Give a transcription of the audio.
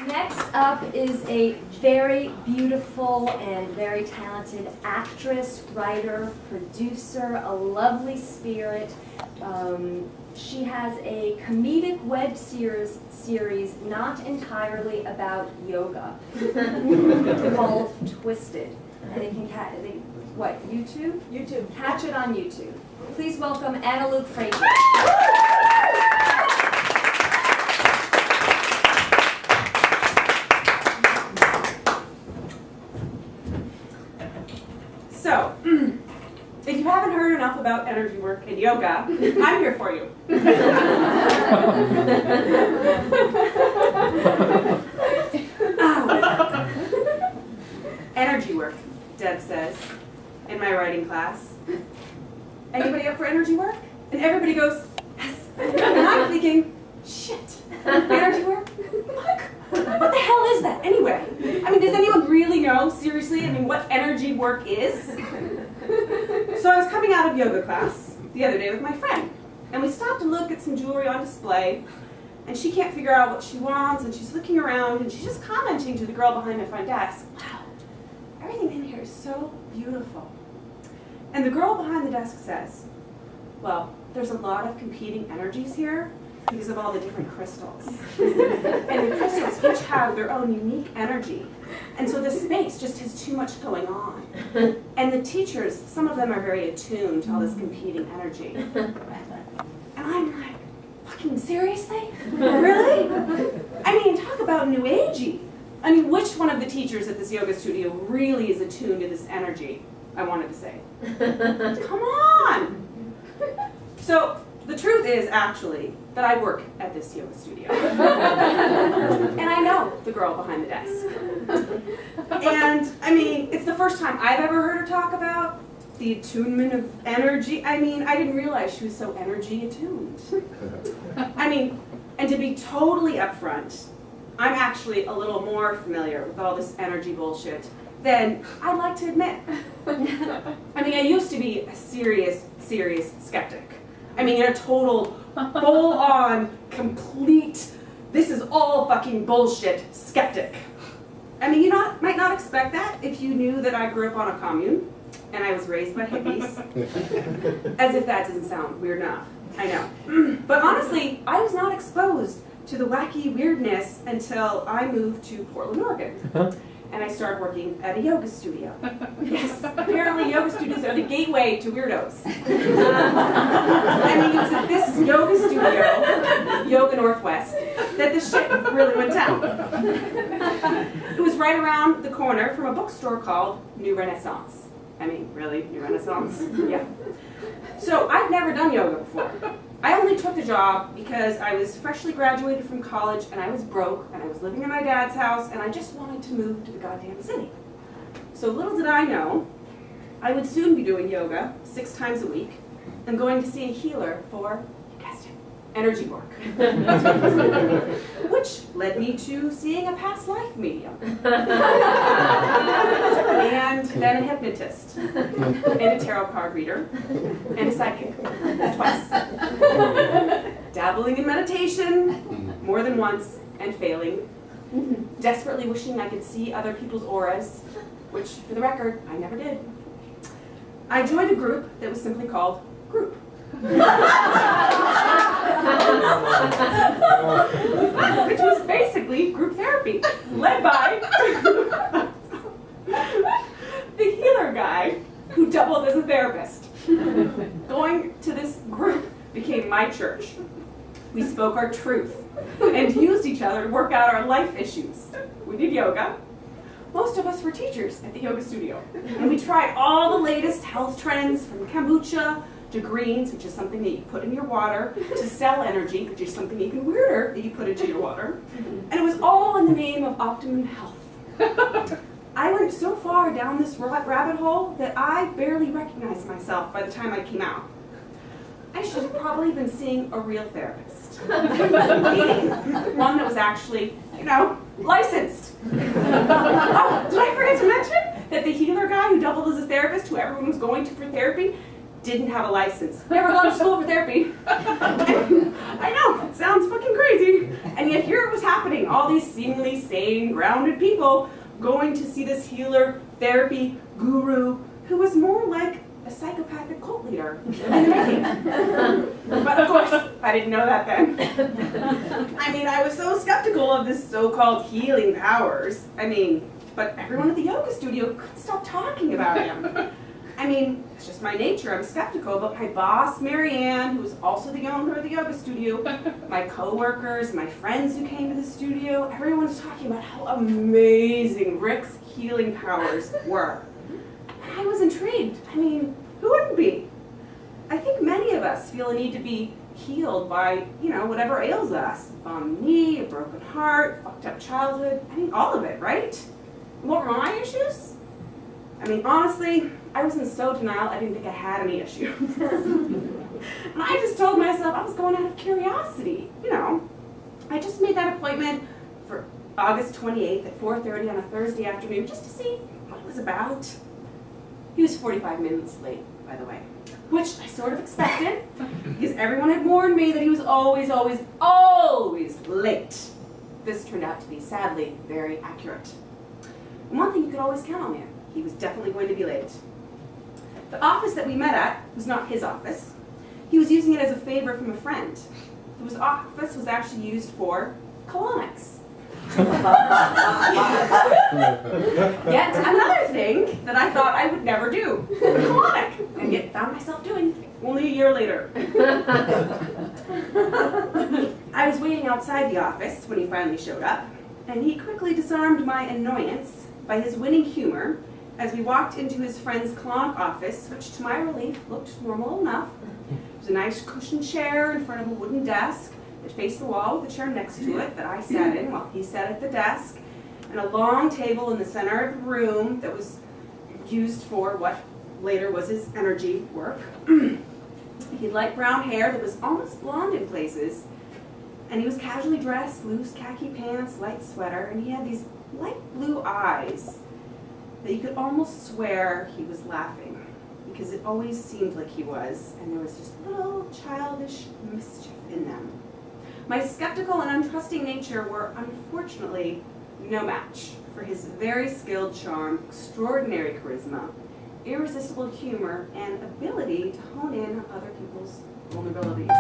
Next up is a very beautiful and very talented actress, writer, producer, a lovely spirit. She has a comedic web series not entirely about yoga called Twisted. And they can YouTube? YouTube. Catch it on YouTube. Please welcome Anna Frazier. So, if you haven't heard enough about energy work and yoga, I'm here for you. Energy work, Deb says, in my writing class. Anybody up for energy work? And everybody goes, yes. And I'm thinking, shit, energy work? Fuck. What the hell is that anyway? I mean, does anyone really know, seriously, what energy work is? So I was coming out of yoga class the other day with my friend, and we stopped to look at some jewelry on display, and she can't figure out what she wants, and she's looking around, and she's just commenting to the girl behind my front desk, wow, everything in here is so beautiful. And the girl behind the desk says, well, there's a lot of competing energies here because of all the different crystals. And the crystals each have their own unique energy. And so the space just has too much going on. And the teachers, some of them are very attuned to all this competing energy. And I'm like, fucking seriously? Really? I mean, talk about new agey. I mean, which one of the teachers at this yoga studio really is attuned to this energy? I wanted to say. Come on! So, the truth is, actually, that I work at this yoga studio. And I know the girl behind the desk. And, I mean, it's the first time I've ever heard her talk about the attunement of energy. I mean, I didn't realize she was so energy attuned. I mean, and to be totally upfront, I'm actually a little more familiar with all this energy bullshit than I'd like to admit. I mean, I used to be a serious skeptic. I mean, a total, full-on, complete, this is all fucking bullshit skeptic. I mean, you might not expect that if you knew that I grew up on a commune and I was raised by hippies. As if that doesn't sound weird enough. I know. But honestly, I was not exposed to the wacky weirdness until I moved to Portland, Oregon. And I started working at a yoga studio. Yes, apparently yoga studios are the gateway to weirdos. I mean, it was at this yoga studio, Yoga Northwest, that this shit really went down. It was right around the corner from a bookstore called New Renaissance. I mean, really, New Renaissance? Yeah. So I'd never done yoga before. I only took the job because I was freshly graduated from college and I was broke and I was living in my dad's house and I just wanted to move to the goddamn city. So little did I know, I would soon be doing yoga 6 times a week and going to see a healer for, you guessed it, energy work. Which led me to seeing a past life medium. And then a hypnotist, and a tarot card reader, and a psychic, twice. Dabbling in meditation more than once, and failing. Desperately wishing I could see other people's auras, which, for the record, I never did. I joined a group that was simply called Group. Which was basically group therapy, led by the healer guy who doubled as a therapist. Going to this group became my church. We spoke our truth and used each other to work out our life issues. We did yoga. Most of us were teachers at the yoga studio. And we tried all the latest health trends from kombucha to greens, which is something that you put in your water, to cell energy, which is something even weirder that you put into your water. And it was all in the name of optimum health. I went so far down this rabbit hole that I barely recognized myself by the time I came out. I should have probably been seeing a real therapist. Meaning one that was actually, licensed. Oh, did I forget to mention that the healer guy who doubled as a therapist, who everyone was going to for therapy, didn't have a license, never gone to school for therapy. I know, it sounds fucking crazy. And yet here it was happening, all these seemingly sane, grounded people going to see this healer, therapy, guru, who was more like a psychopathic cult leader in the making. But of course, I didn't know that then. I mean, I was so skeptical of this so-called healing powers. But everyone at the yoga studio couldn't stop talking about him. I mean, it's just my nature. I'm skeptical, but my boss, Marianne, who was also the owner of the yoga studio, my coworkers, my friends who came to the studio, everyone was talking about how amazing Rick's healing powers were. And I was intrigued. I mean, who wouldn't be? I think many of us feel a need to be healed by, whatever ails us. A bum knee, a broken heart, fucked up childhood. I mean, all of it, right? And what were my issues? I mean, honestly, I was in so denial I didn't think I had any issues. And I just told myself I was going out of curiosity. I just made that appointment for August 28th at 4:30 on a Thursday afternoon just to see what it was about. He was 45 minutes late, by the way, which I sort of expected because everyone had warned me that he was always, always, always late. This turned out to be, sadly, very accurate. And one thing you could always count on him. He was definitely going to be late. The office that we met at was not his office. He was using it as a favor from a friend, whose office was actually used for colonics. Yet another thing that I thought I would never do, a colonic, and yet found myself doing only a year later. I was waiting outside the office when he finally showed up, and he quickly disarmed my annoyance by his winning humor as we walked into his friend's colonic office, which to my relief looked normal enough. There was a nice cushioned chair in front of a wooden desk that faced the wall with a chair next to it that I sat in while he sat at the desk, and a long table in the center of the room that was used for what later was his energy work. He had light brown hair that was almost blonde in places, and he was casually dressed, loose khaki pants, light sweater, and he had these light blue eyes that you could almost swear he was laughing, because it always seemed like he was, and there was just little childish mischief in them. My skeptical and untrusting nature were unfortunately no match for his very skilled charm, extraordinary charisma, irresistible humor, and ability to hone in on other people's vulnerabilities.